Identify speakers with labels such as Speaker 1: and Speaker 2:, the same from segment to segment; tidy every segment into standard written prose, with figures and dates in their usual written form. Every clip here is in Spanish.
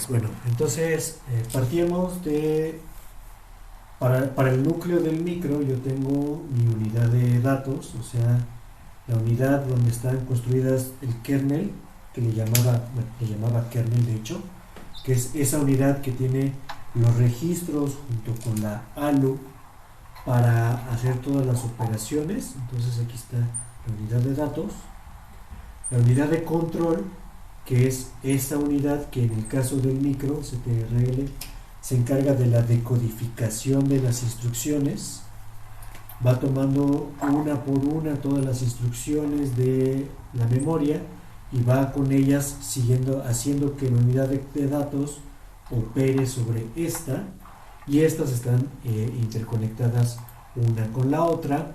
Speaker 1: Bueno, entonces partíamos de, para el núcleo del micro yo tengo mi unidad de datos, o sea, la unidad donde están construidas el kernel, que le llamaba kernel de hecho, que es esa unidad que tiene los registros junto con la ALU para hacer todas las operaciones. Entonces aquí está la unidad de datos, la unidad de control, que es esta unidad que en el caso del micro CTRL se encarga de la decodificación de las instrucciones, va tomando una por una todas las instrucciones de la memoria y va con ellas siguiendo, haciendo que la unidad de datos opere sobre esta, y estas están interconectadas una con la otra.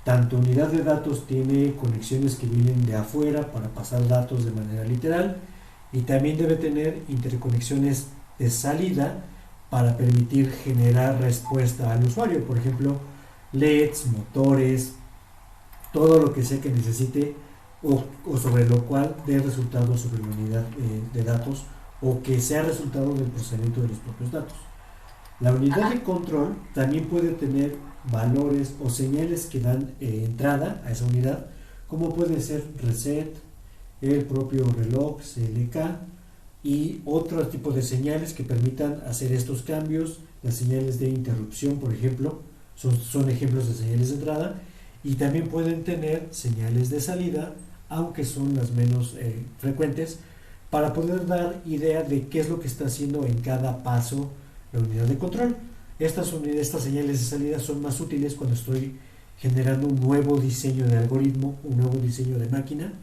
Speaker 1: Tanto unidad de datos tiene conexiones que vienen de afuera para pasar datos de manera literal, y también debe tener interconexiones de salida para permitir generar respuesta al usuario, por ejemplo LEDs, motores, todo lo que sea que necesite o sobre lo cual dé resultados sobre la unidad de datos, o que sea resultado del procesamiento de los propios datos. La unidad de control también puede tener valores o señales que dan entrada a esa unidad, como puede ser reset, el propio reloj CLK y otro tipo de señales que permitan hacer estos cambios. Las señales de interrupción, por ejemplo, son ejemplos de señales de entrada, y también pueden tener señales de salida, aunque son las menos frecuentes, para poder dar idea de qué es lo que está haciendo en cada paso la unidad de control. Estas señales de salida son más útiles cuando estoy generando un nuevo diseño de algoritmo, un nuevo diseño de máquina,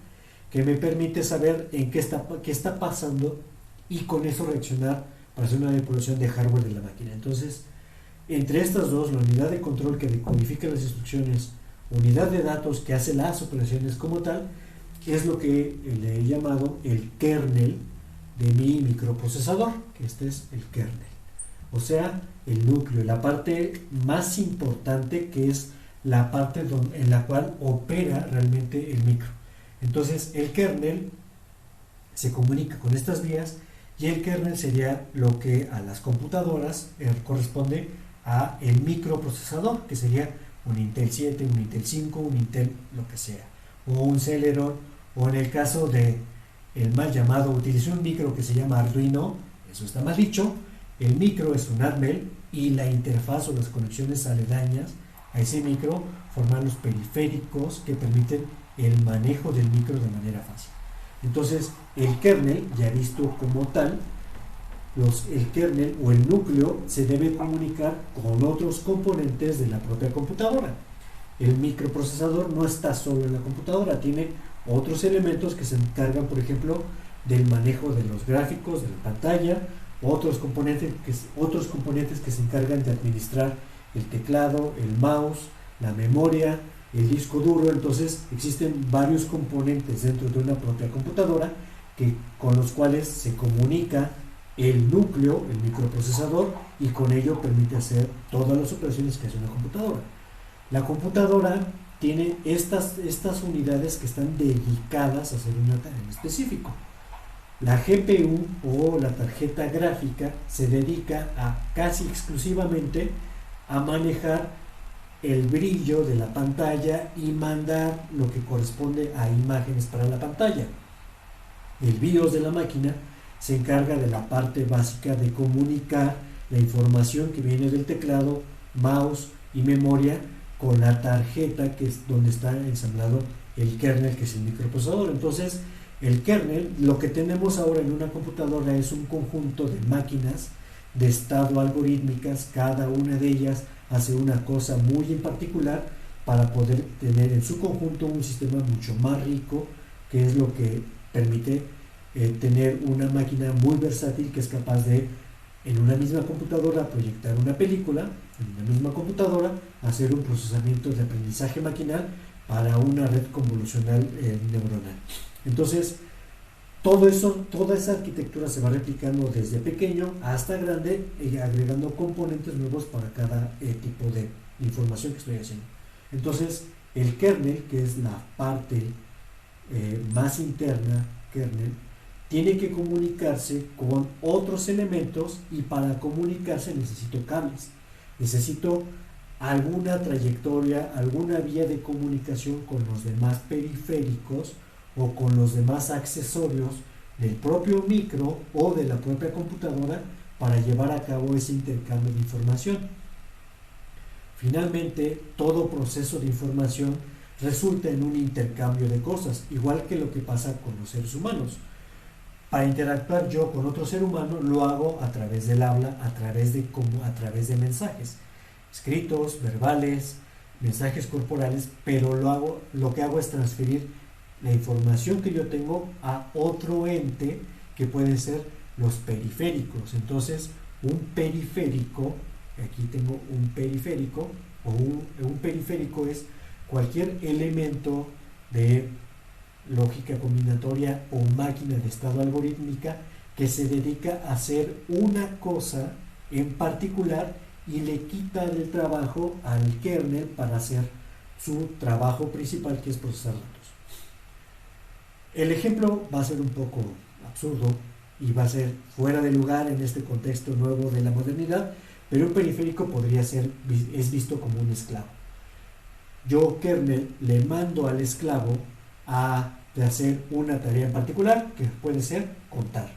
Speaker 1: que me permite saber en qué está pasando y con eso reaccionar para hacer una depuración de hardware de la máquina. Entonces, entre estas dos, la unidad de control que decodifica las instrucciones, unidad de datos que hace las operaciones como tal, es lo que le he llamado el kernel de mi microprocesador, que este es el kernel. O sea, el núcleo, la parte más importante, que es la parte en la cual opera realmente el micro. Entonces, el kernel se comunica con estas vías, y el kernel sería lo que a las computadoras corresponde a el microprocesador, que sería un Intel 7, un Intel 5, un Intel lo que sea, o un Celeron, o en el caso de el mal llamado, utilicé un micro que se llama Arduino, eso está mal dicho. El micro es un Atmel, y la interfaz o las conexiones aledañas a ese micro forman los periféricos que permiten el manejo del micro de manera fácil. Entonces, el kernel, ya visto como tal, el kernel o el núcleo se debe comunicar con otros componentes de la propia computadora. El microprocesador no está solo en la computadora, tiene otros elementos que se encargan, por ejemplo, del manejo de los gráficos, de la pantalla, otros componentes que se encargan de administrar el teclado, el mouse, la memoria, el disco duro. Entonces existen varios componentes dentro de una propia computadora con los cuales se comunica el núcleo, el microprocesador, y con ello permite hacer todas las operaciones que hace una computadora. La computadora tiene estas unidades que están dedicadas a hacer una tarea en específico. La GPU o la tarjeta gráfica se dedica casi exclusivamente a manejar el brillo de la pantalla y mandar lo que corresponde a imágenes para la pantalla. El BIOS de la máquina se encarga de la parte básica de comunicar la información que viene del teclado, mouse y memoria con la tarjeta, que es donde está ensamblado el kernel, que es el microprocesador. Entonces, el kernel, lo que tenemos ahora en una computadora, es un conjunto de máquinas de estado algorítmicas. Cada una de ellas hace una cosa muy en particular para poder tener en su conjunto un sistema mucho más rico, que es lo que permite tener una máquina muy versátil, que es capaz de, en una misma computadora, proyectar una película, en una misma computadora hacer un procesamiento de aprendizaje maquinal para una red convolucional neuronal. Entonces, todo eso, toda esa arquitectura se va replicando desde pequeño hasta grande, agregando componentes nuevos para cada tipo de información que estoy haciendo. Entonces, el kernel, que es la parte más interna, kernel, tiene que comunicarse con otros elementos y para comunicarse necesito cables, necesito alguna trayectoria, alguna vía de comunicación con los demás periféricos o con los demás accesorios del propio micro o de la propia computadora para llevar a cabo ese intercambio de información. Finalmente, todo proceso de información resulta en un intercambio de cosas, igual que lo que pasa con los seres humanos. Para interactuar yo con otro ser humano lo hago a través del habla, a través de mensajes, escritos, verbales, mensajes corporales, pero lo que hago es transferir la información que yo tengo a otro ente que pueden ser los periféricos. Entonces, un periférico, aquí tengo un periférico, o un periférico es cualquier elemento de lógica combinatoria o máquina de estado algorítmica que se dedica a hacer una cosa en particular y le quita el trabajo al kernel para hacer su trabajo principal, que es procesar datos. El ejemplo va a ser un poco absurdo y va a ser fuera de lugar en este contexto nuevo de la modernidad, pero un periférico es visto como un esclavo. Yo, kernel, le mando al esclavo a hacer una tarea en particular, que puede ser contar.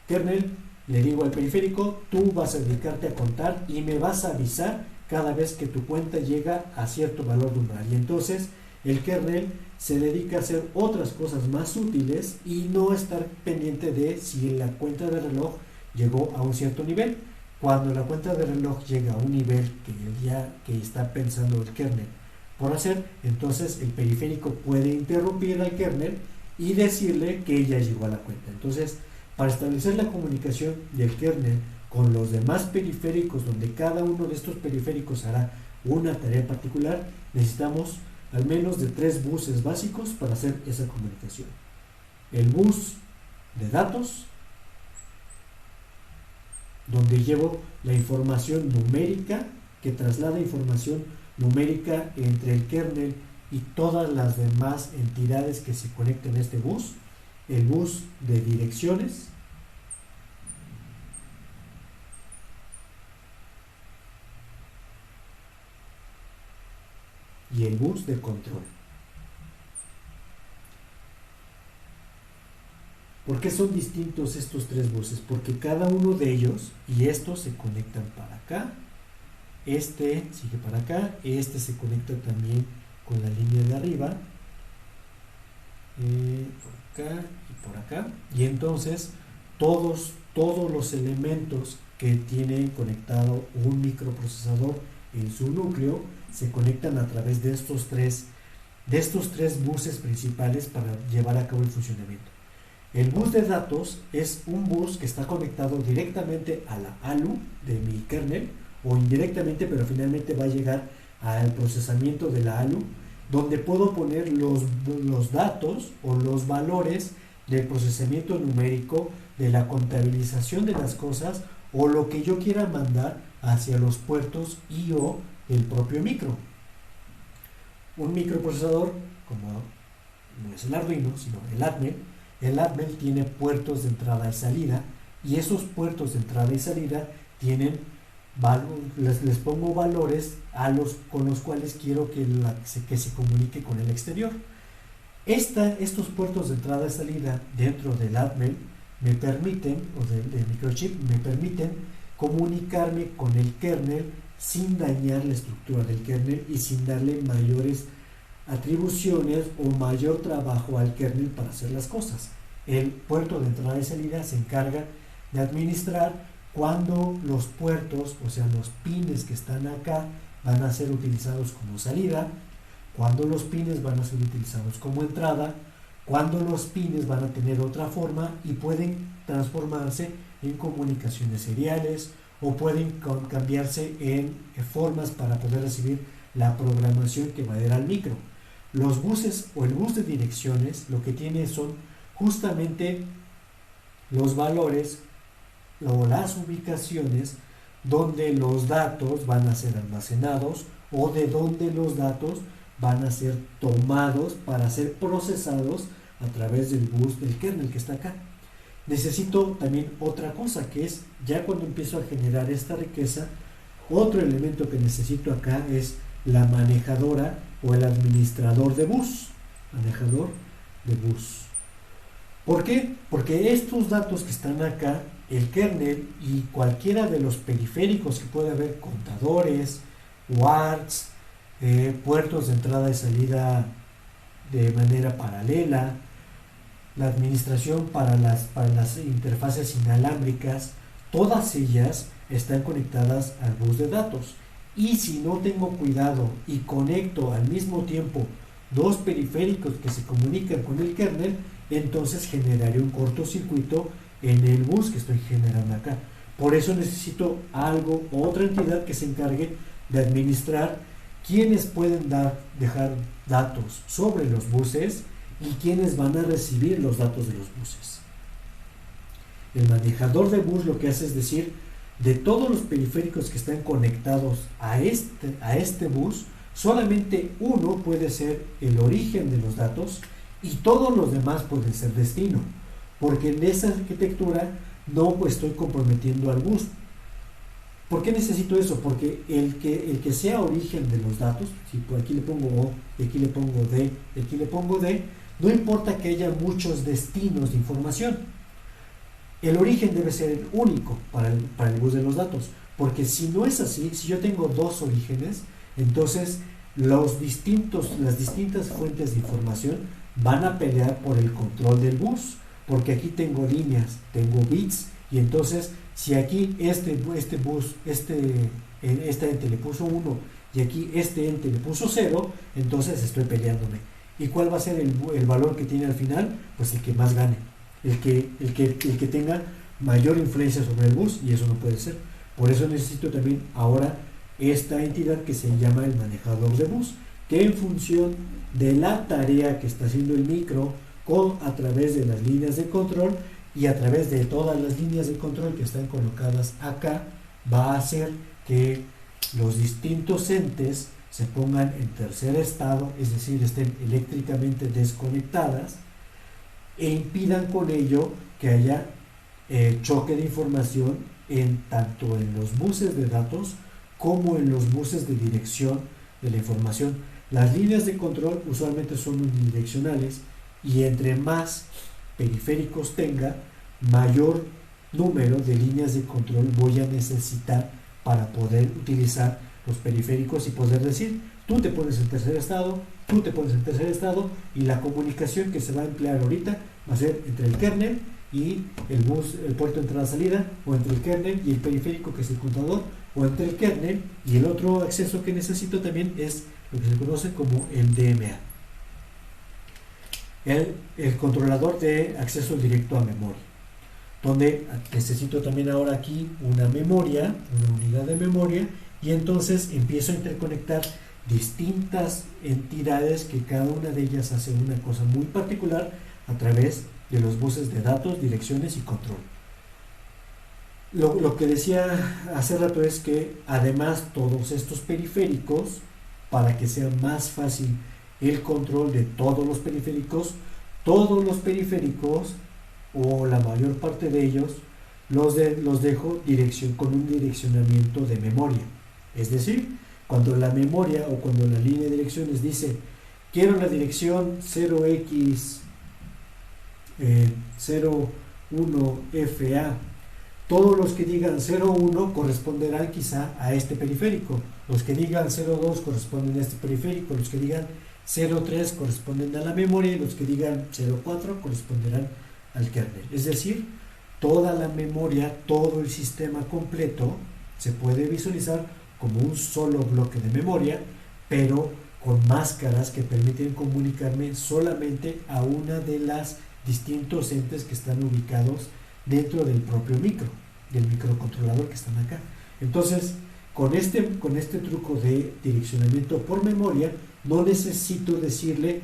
Speaker 1: Kernel, le digo al periférico, tú vas a dedicarte a contar y me vas a avisar cada vez que tu cuenta llega a cierto valor de umbral. Y entonces el kernel se dedica a hacer otras cosas más útiles y no estar pendiente de si la cuenta de reloj llegó a un cierto nivel. Cuando la cuenta de reloj llega a un nivel que está pensando el kernel por hacer, entonces el periférico puede interrumpir al kernel y decirle que ya llegó a la cuenta. Entonces, para establecer la comunicación del kernel con los demás periféricos, donde cada uno de estos periféricos hará una tarea particular, necesitamos al menos de 3 buses básicos para hacer esa comunicación. El bus de datos, donde llevo la información numérica, que traslada información numérica entre el kernel y todas las demás entidades que se conecten a este bus. El bus de direcciones, y el bus de control. ¿Por qué son distintos estos 3 buses? Porque cada uno de ellos y estos se conectan para acá, este sigue para acá, este se conecta también con la línea de arriba, por acá y por acá, y entonces todos los elementos que tiene conectado un microprocesador en su núcleo se conectan a través de estos tres buses principales para llevar a cabo el funcionamiento. El bus de datos es un bus que está conectado directamente a la ALU de mi kernel, o indirectamente, pero finalmente va a llegar al procesamiento de la ALU, donde puedo poner los datos o los valores del procesamiento numérico, de la contabilización de las cosas, o lo que yo quiera mandar hacia los puertos I/O del propio micro. Un microprocesador, como no es el Arduino, sino el Atmel tiene puertos de entrada y salida, y esos puertos de entrada y salida tienen les pongo valores con los cuales quiero que se comunique con el exterior. Estos puertos de entrada y salida dentro del Atmel me permiten, o del microchip, me permiten comunicarme con el kernel sin dañar la estructura del kernel y sin darle mayores atribuciones o mayor trabajo al kernel para hacer las cosas. El puerto de entrada y salida se encarga de administrar cuando los puertos, o sea, los pines que están acá, van a ser utilizados como salida, cuando los pines van a ser utilizados como entrada, cuando los pines van a tener otra forma y pueden transformarse en comunicaciones seriales o pueden cambiarse en formas para poder recibir la programación que va a ir al micro. Los buses o el bus de direcciones lo que tiene son justamente los valores o las ubicaciones donde los datos van a ser almacenados o de donde los datos van a ser tomados para ser procesados a través del bus del kernel que está acá. necesito también otra cosa, que es ya cuando empiezo a generar esta riqueza, otro elemento que necesito acá es la manejadora o el administrador de bus. Manejador de bus. ¿Por qué? Porque estos datos que están acá, el kernel y cualquiera de los periféricos que puede haber, contadores, wards, puertos de entrada y salida de manera paralela, la administración para las interfaces inalámbricas, todas ellas están conectadas al bus de datos. Y si no tengo cuidado y conecto al mismo tiempo dos periféricos que se comunican con el kernel, entonces generaré un cortocircuito en el bus que estoy generando acá. Por eso necesito algo, otra entidad que se encargue de administrar quiénes pueden dejar datos sobre los buses y quiénes van a recibir los datos de los buses. El manejador de bus lo que hace es decir, de todos los periféricos que están conectados a este bus, solamente uno puede ser el origen de los datos y todos los demás pueden ser destino, porque en esa arquitectura no estoy comprometiendo al bus. ¿Por qué necesito eso? Porque el que sea origen de los datos, si por aquí le pongo O, y aquí le pongo D, y aquí le pongo D, no importa que haya muchos destinos de información. El origen debe ser el único para el bus de los datos, porque si no es así, si yo tengo dos orígenes, entonces las distintas fuentes de información van a pelear por el control del bus, porque aquí tengo líneas, tengo bits, y entonces si aquí este ente le puso 1 y aquí este ente le puso 0, entonces estoy peleándome. ¿Y cuál va a ser el valor que tiene al final? Pues el que más gane, el que tenga mayor influencia sobre el bus, y eso no puede ser. Por eso necesito también ahora esta entidad que se llama el manejador de bus, que en función de la tarea que está haciendo el micro a través de las líneas de control y a través de todas las líneas de control que están colocadas acá, va a hacer que los distintos entes se pongan en tercer estado, es decir, estén eléctricamente desconectadas, e impidan con ello que haya choque de información tanto en los buses de datos como en los buses de dirección de la información. Las líneas de control usualmente son unidireccionales y entre más periféricos tenga, mayor número de líneas de control voy a necesitar para poder utilizar los periféricos y poder decir, tú te pones en tercer estado, tú te pones en tercer estado, y la comunicación que se va a emplear ahorita va a ser entre el kernel y el bus, el puerto de entrada-salida, o entre el kernel y el periférico que es el contador, o entre el kernel y el otro acceso que necesito también es lo que se conoce como el DMA, el controlador de acceso directo a memoria, donde necesito también ahora aquí una memoria, una unidad de memoria, y entonces empiezo a interconectar distintas entidades que cada una de ellas hace una cosa muy particular a través de los buses de datos, direcciones y control. Lo que decía hace rato es que además todos estos periféricos, para que sea más fácil el control de todos los periféricos o la mayor parte de ellos los dejo con un direccionamiento de memoria. Es decir, cuando la memoria o cuando la línea de direcciones dice quiero la dirección 0x01FA, todos los que digan 01 corresponderán quizá a este periférico, los que digan 02 corresponden a este periférico, los que digan 03 corresponden a la memoria y los que digan 04 corresponderán al kernel. Es decir, toda la memoria, todo el sistema completo se puede visualizar como un solo bloque de memoria, pero con máscaras que permiten comunicarme solamente a una de las distintos entes que están ubicados dentro del propio del microcontrolador que están acá. Entonces, con este truco de direccionamiento por memoria, no necesito decirle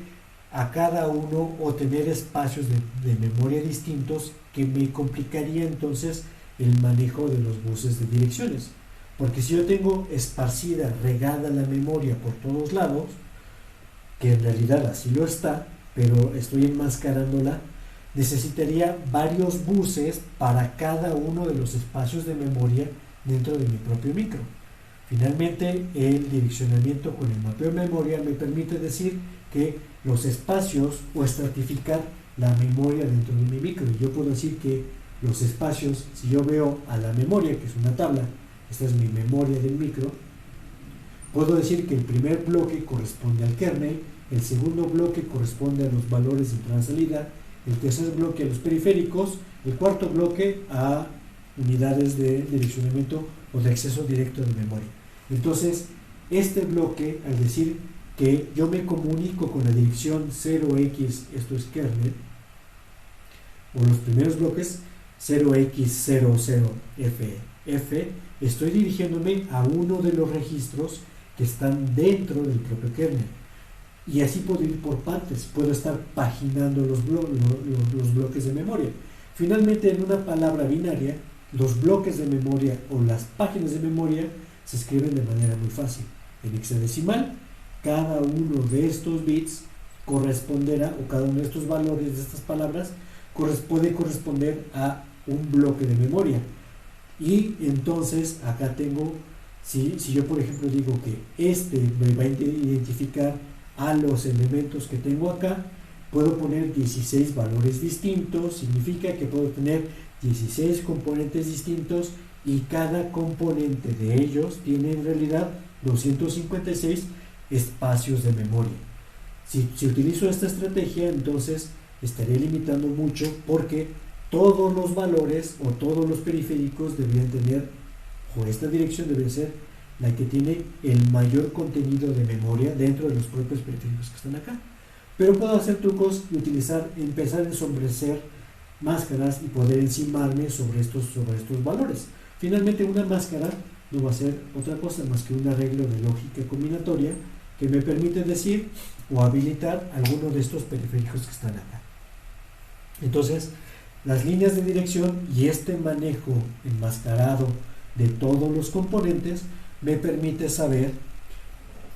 Speaker 1: a cada uno o tener espacios de memoria distintos que me complicaría entonces el manejo de los buses de direcciones. Porque si yo tengo esparcida, regada la memoria por todos lados, que en realidad así lo está, pero estoy enmascarándola, necesitaría varios buses para cada uno de los espacios de memoria dentro de mi propio micro. Finalmente, el direccionamiento con el mapeo de memoria me permite decir que los espacios o estratificar la memoria dentro de mi micro. Yo puedo decir que los espacios, si yo veo a la memoria, que es una tabla, esta es mi memoria del micro, puedo decir que el primer bloque corresponde al kernel, el segundo bloque corresponde a los valores de entrada-salida, el tercer bloque a los periféricos, el cuarto bloque a unidades de direccionamiento o de acceso directo de memoria. Entonces, este bloque, al decir que yo me comunico con la dirección 0x, esto es kernel, o los primeros bloques 0x00f, estoy dirigiéndome a uno de los registros que están dentro del propio kernel. Y así puedo ir por partes, puedo estar paginando los bloques de memoria. Finalmente, en una palabra binaria, los bloques de memoria o las páginas de memoria se escriben de manera muy fácil. En hexadecimal, cada uno de estos bits corresponderá, o cada uno de estos valores de estas palabras puede corresponder a un bloque de memoria. Y entonces acá tengo, si yo por ejemplo digo que este me va a identificar a los elementos que tengo acá, puedo poner 16 valores distintos, significa que puedo tener 16 componentes distintos y cada componente de ellos tiene en realidad 256 espacios de memoria. Si utilizo esta estrategia, entonces estaré limitando mucho, porque todos los valores o todos los periféricos deberían tener, o esta dirección debería ser la que tiene el mayor contenido de memoria dentro de los propios periféricos que están acá. Pero puedo hacer trucos y empezar a ensombrecer máscaras y poder encimarme sobre estos valores. Finalmente, una máscara no va a ser otra cosa más que un arreglo de lógica combinatoria que me permite decir o habilitar alguno de estos periféricos que están acá. Entonces, las líneas de dirección y este manejo enmascarado de todos los componentes me permite saber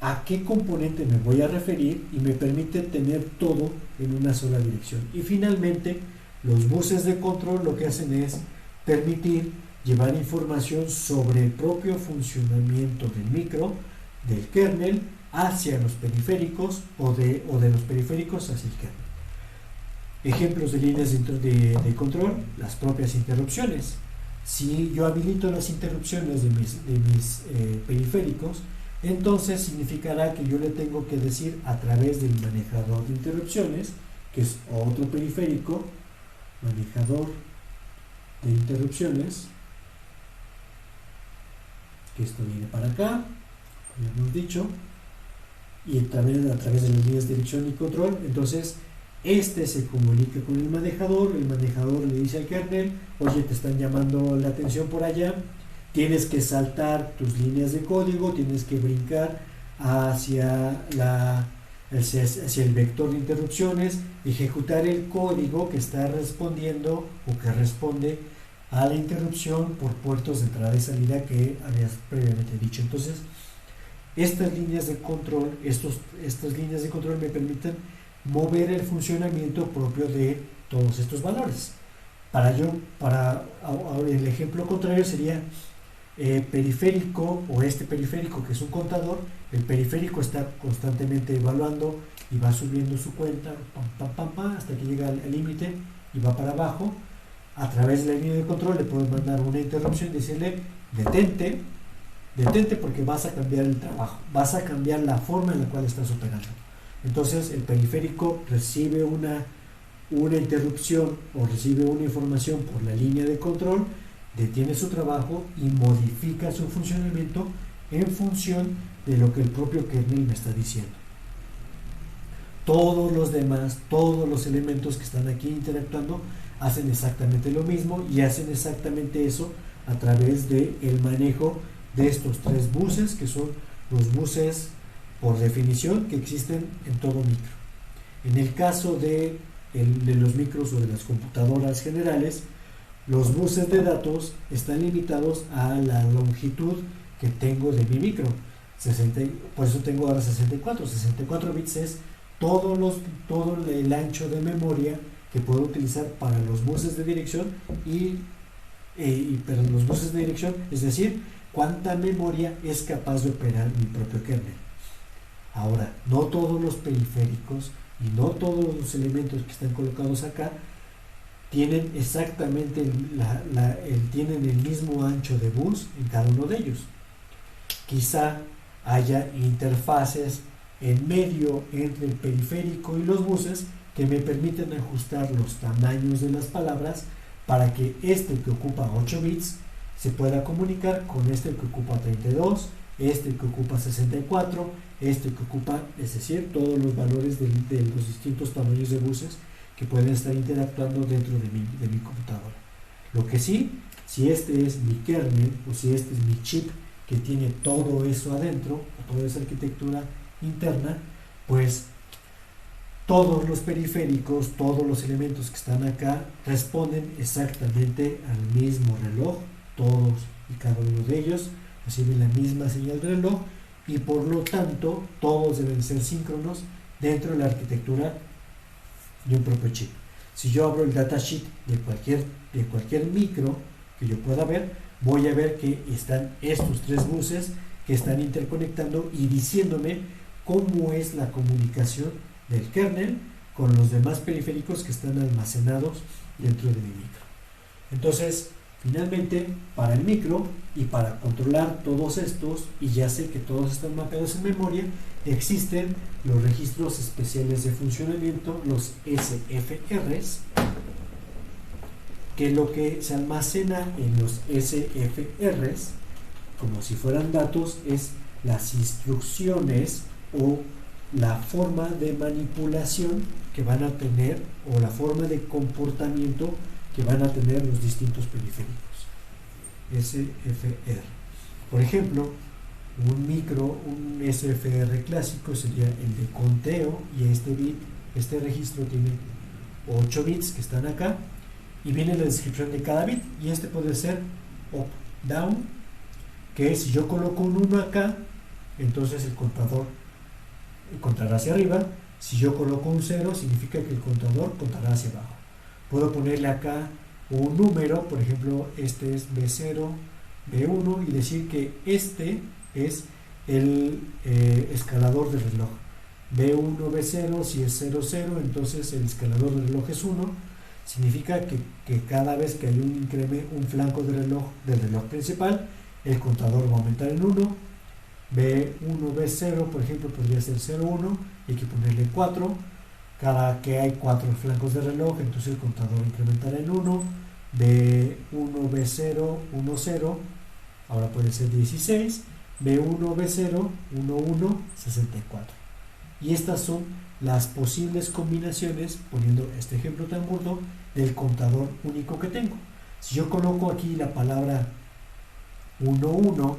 Speaker 1: a qué componente me voy a referir y me permite tener todo en una sola dirección. Y finalmente, los buses de control lo que hacen es permitir llevar información sobre el propio funcionamiento del micro, del kernel, hacia los periféricos o de los periféricos hacia el kernel. Ejemplos de líneas de control: las propias interrupciones. Si yo habilito las interrupciones de mis periféricos, entonces significará que yo le tengo que decir a través del manejador de interrupciones, que es otro periférico, manejador de interrupciones, que esto viene para acá, como hemos dicho, y también a través de las líneas de dirección y control. Entonces este se comunica con el manejador le dice al kernel: oye, te están llamando la atención por allá, tienes que saltar tus líneas de código, tienes que brincar hacia el vector de interrupciones, ejecutar el código que está respondiendo o que responde a la interrupción por puertos de entrada y salida que habías previamente dicho. Entonces, estas líneas de control me permiten mover el funcionamiento propio de todos estos valores. El ejemplo contrario sería periférico, o este periférico que es un contador. El periférico está constantemente evaluando y va subiendo su cuenta hasta que llega al límite y va para abajo. A través de la línea de control le puedo mandar una interrupción y decirle: detente porque vas a cambiar el trabajo, vas a cambiar la forma en la cual estás operando. Entonces el periférico recibe una interrupción o recibe una información por la línea de control, detiene su trabajo y modifica su funcionamiento en función de lo que el propio kernel me está diciendo. Todos los elementos que están aquí interactuando hacen exactamente lo mismo, y hacen exactamente eso a través del manejo de estos tres buses, que son los buses por definición que existen en todo micro. En el caso de los micros o de las computadoras generales, los buses de datos están limitados a la longitud que tengo de mi micro. Por eso tengo ahora 64 bits, es todo el ancho de memoria que puedo utilizar para los buses de dirección para los buses de dirección, es decir, cuánta memoria es capaz de operar mi propio kernel. Ahora, no todos los periféricos y no todos los elementos que están colocados acá tienen exactamente tienen el mismo ancho de bus en cada uno de ellos. Quizá haya interfaces en medio entre el periférico y los buses que me permiten ajustar los tamaños de las palabras para que este que ocupa 8 bits se pueda comunicar con este que ocupa 32, este que ocupa 64, este que ocupa, es decir, todos los valores de los distintos tamaños de buses que pueden estar interactuando dentro de mi computadora. Lo que sí, si este es mi kernel o si este es mi chip que tiene todo eso adentro, o toda esa arquitectura interna, pues todos los periféricos, todos los elementos que están acá responden exactamente al mismo reloj, todos y cada uno de ellos reciben la misma señal de reloj y por lo tanto todos deben ser síncronos dentro de la arquitectura de un propio chip. Si yo abro el datasheet de cualquier micro que yo pueda ver, voy a ver que están estos tres buses que están interconectando y diciéndome cómo es la comunicación del kernel con los demás periféricos que están almacenados dentro de mi micro. Entonces, finalmente, para el micro y para controlar todos estos, y ya sé que todos están mapeados en memoria, existen los registros especiales de funcionamiento, los SFRs, que lo que se almacena en los SFRs, como si fueran datos, es las instrucciones o la forma de manipulación que van a tener o la forma de comportamiento que van a tener los distintos periféricos. SFR. Por ejemplo, un SFR clásico sería el de conteo y este registro tiene 8 bits que están acá y viene la descripción de cada bit y este puede ser up, down, que si yo coloco un 1 acá, entonces el contador contará hacia arriba. Si yo coloco un 0, significa que el contador contará hacia abajo. Puedo ponerle acá un número, por ejemplo, este es B0, B1, y decir que este es el escalador del reloj. B1, B0, si es 0, 0, entonces el escalador del reloj es 1. Significa que cada vez que hay un flanco del reloj principal, el contador va a aumentar en 1. B1, B0, por ejemplo, podría ser 0, 1, y hay que ponerle 4. Cada que hay 4 flancos de reloj, entonces el contador incrementará en 1. B1, B0, 1, 0, ahora puede ser 16. B1, B0, 1, 1, 64. Y estas son las posibles combinaciones, poniendo este ejemplo tan burdo, del contador único que tengo. Si yo coloco aquí la palabra 1, 1,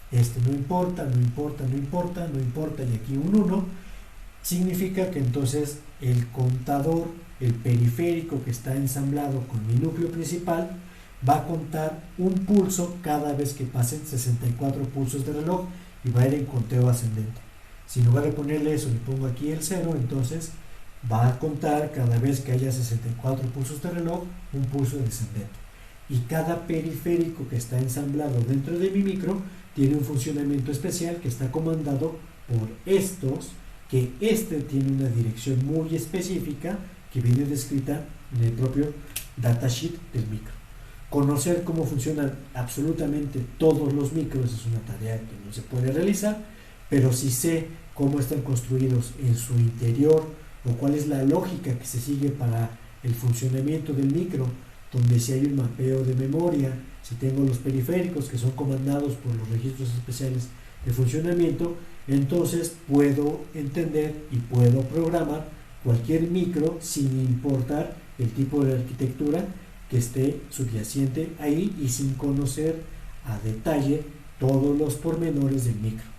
Speaker 1: no importa, no importa, no importa, no importa, y aquí un 1, significa que entonces el contador, el periférico que está ensamblado con mi núcleo principal, va a contar un pulso cada vez que pasen 64 pulsos de reloj y va a ir en conteo ascendente. Si en lugar de ponerle eso le pongo aquí el 0, entonces va a contar cada vez que haya 64 pulsos de reloj un pulso descendente. Y cada periférico que está ensamblado dentro de mi micro tiene un funcionamiento especial que está comandado por estos, que tiene una dirección muy específica que viene descrita en el propio datasheet del micro. Conocer cómo funcionan absolutamente todos los micros es una tarea que no se puede realizar, pero si sé cómo están construidos en su interior o cuál es la lógica que se sigue para el funcionamiento del micro, donde si hay un mapeo de memoria, si tengo los periféricos que son comandados por los registros especiales de funcionamiento, entonces puedo entender y puedo programar cualquier micro sin importar el tipo de arquitectura que esté subyacente ahí y sin conocer a detalle todos los pormenores del micro.